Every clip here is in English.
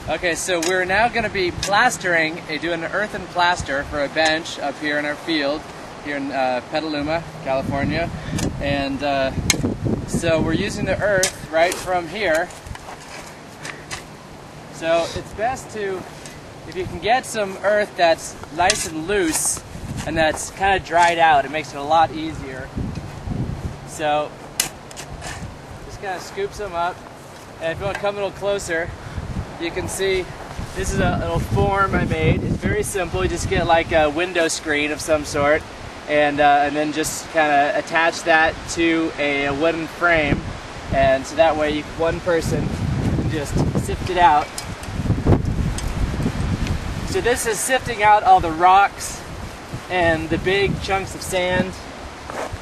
Okay, so we're now going to be plastering, doing an earthen plaster for a bench up here in our field, here in Petaluma, California. And so we're using the earth right from here. So it's best to, if you can get some earth that's nice and loose and that's kind of dried out, it makes it a lot easier. So just kind of scoop some up, and if you want to come a little closer, you can see this is a little form I made. It's very simple. You just get like a window screen of some sort, and then just kind of attach that to a wooden frame, and so that way one person can just sift it out. So this is sifting out all the rocks and the big chunks of sand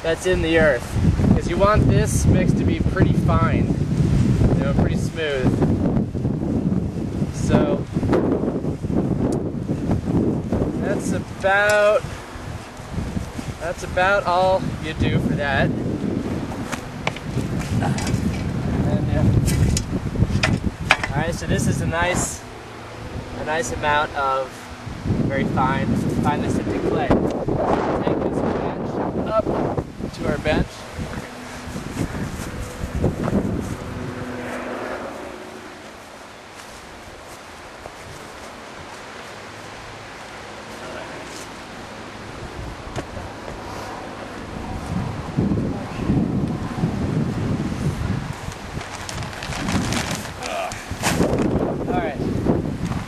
that's in the earth, because you want this mix to be pretty fine, you know, pretty smooth. So that's about all you do for that. And all right, so this is a nice amount of very finely sifted clay. Take this bench up to our bench.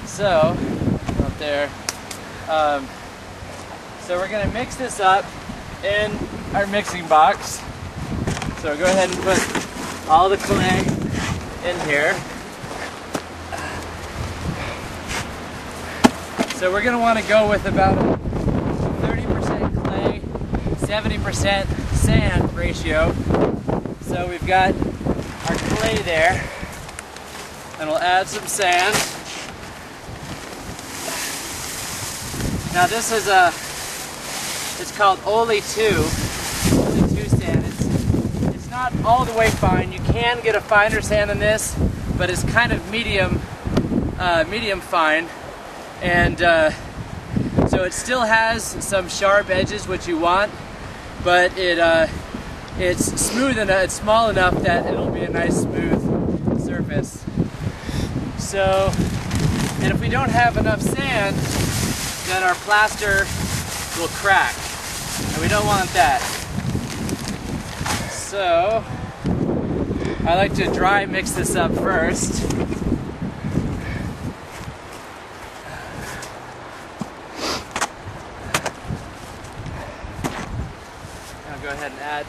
So, up there, so we're going to mix this up in our mixing box. So go ahead and put all the clay in here. So we're going to want to go with about a 30% clay, 70% sand ratio. So we've got our clay there, and we'll add some sand. Now this is it's called Oli 2. It's a 2 sand. It's not all the way fine. You can get a finer sand than this, but it's kind of medium fine. And so it still has some sharp edges, which you want, but it's smooth enough, it's small enough that it'll be a nice smooth surface. So, and if we don't have enough sand, then our plaster will crack, and we don't want that. So I like to dry mix this up first. I'll go ahead and add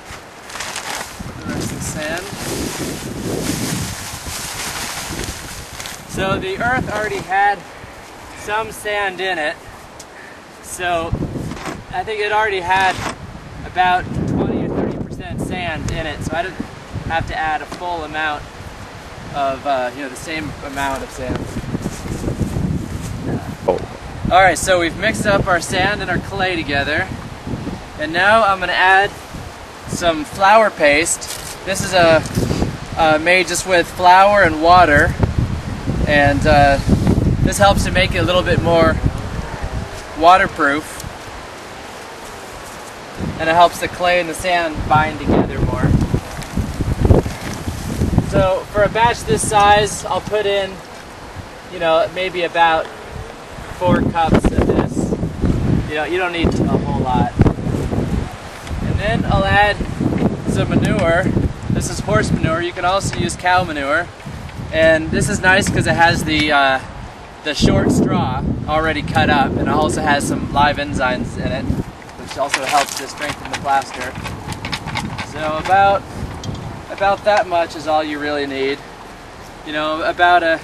the rest of the sand. So the earth already had some sand in it. So I think it already had about 20 or 30% sand in it, so I didn't have to add a full amount of, the same amount of sand. Alright, so we've mixed up our sand and our clay together, and now I'm going to add some flour paste. This is made just with flour and water, and this helps to make it a little bit more waterproof, and it helps the clay and the sand bind together more. So for a batch this size, I'll put in, maybe about 4 cups of this. You don't need a whole lot. And then I'll add some manure. This is horse manure. You can also use cow manure, and this is nice because it has the short straw already cut up, and it also has some live enzymes in it, which also helps to strengthen the plaster. So about that much is all you really need. About a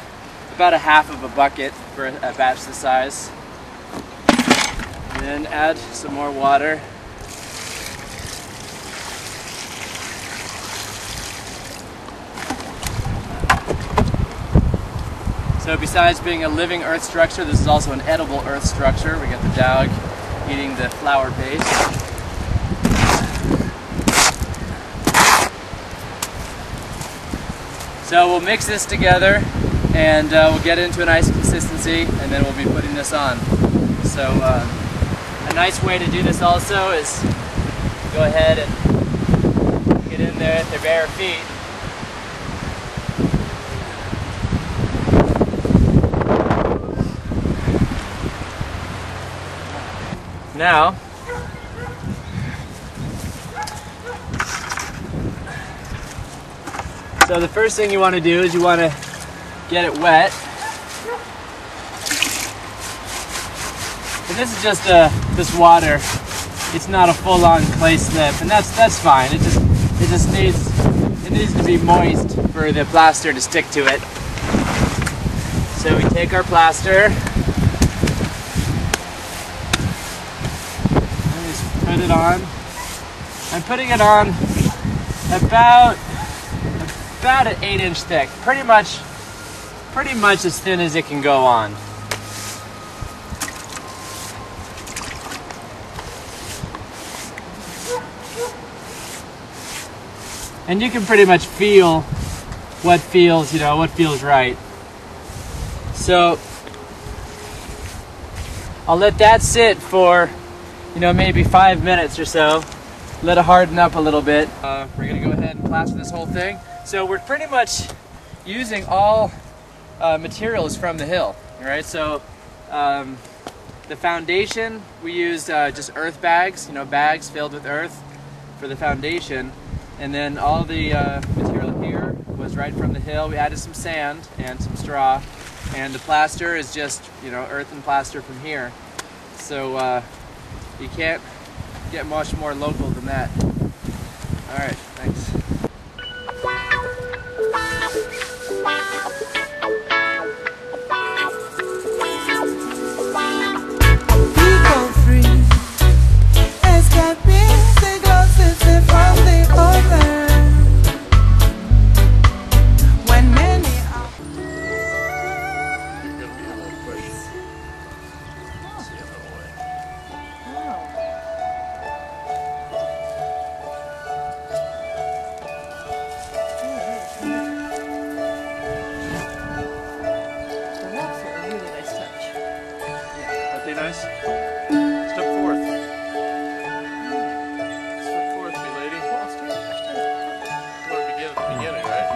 half of a bucket for a batch this size. And then add some more water. So besides being a living earth structure, this is also an edible earth structure. We got the dog eating the flour paste. So we'll mix this together and we'll get it into a nice consistency, and then we'll be putting this on. So a nice way to do this also is go ahead and get in there at their bare feet. Now, so the first thing you want to do is you want to get it wet. And this is just this water. It's not a full-on clay slip, and that's fine. It just needs to be moist for the plaster to stick to it. So we take our plaster. Put it on. I'm putting it on about an 8-inch thick, pretty much as thin as it can go on. And you can pretty much feel what feels right. So I'll let that sit for maybe 5 minutes or so. Let it harden up a little bit. We're gonna go ahead and plaster this whole thing. So we're pretty much using all materials from the hill, right? So the foundation, we used just earth bags, bags filled with earth for the foundation. And then all the material here was right from the hill. We added some sand and some straw. And the plaster is just, earthen plaster from here. So you can't get much more local than that. All right, thanks. Nice. Step forth. Step forth, me lady. You want to begin at the beginning, right?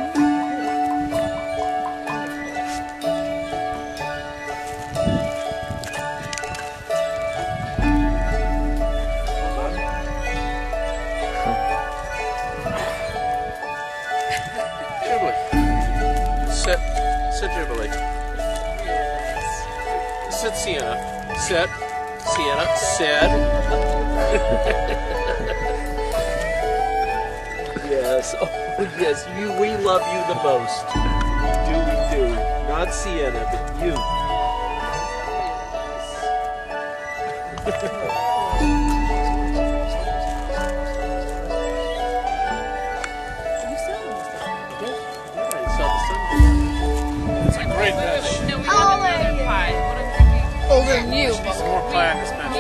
Jubilee. Sit Jubilee. Sit Sienna. Sit, Sienna, sit. Yes, oh yes, we love you the most. We do. Not Sienna, but you. It's a great dish. Older than you. More pie in this match.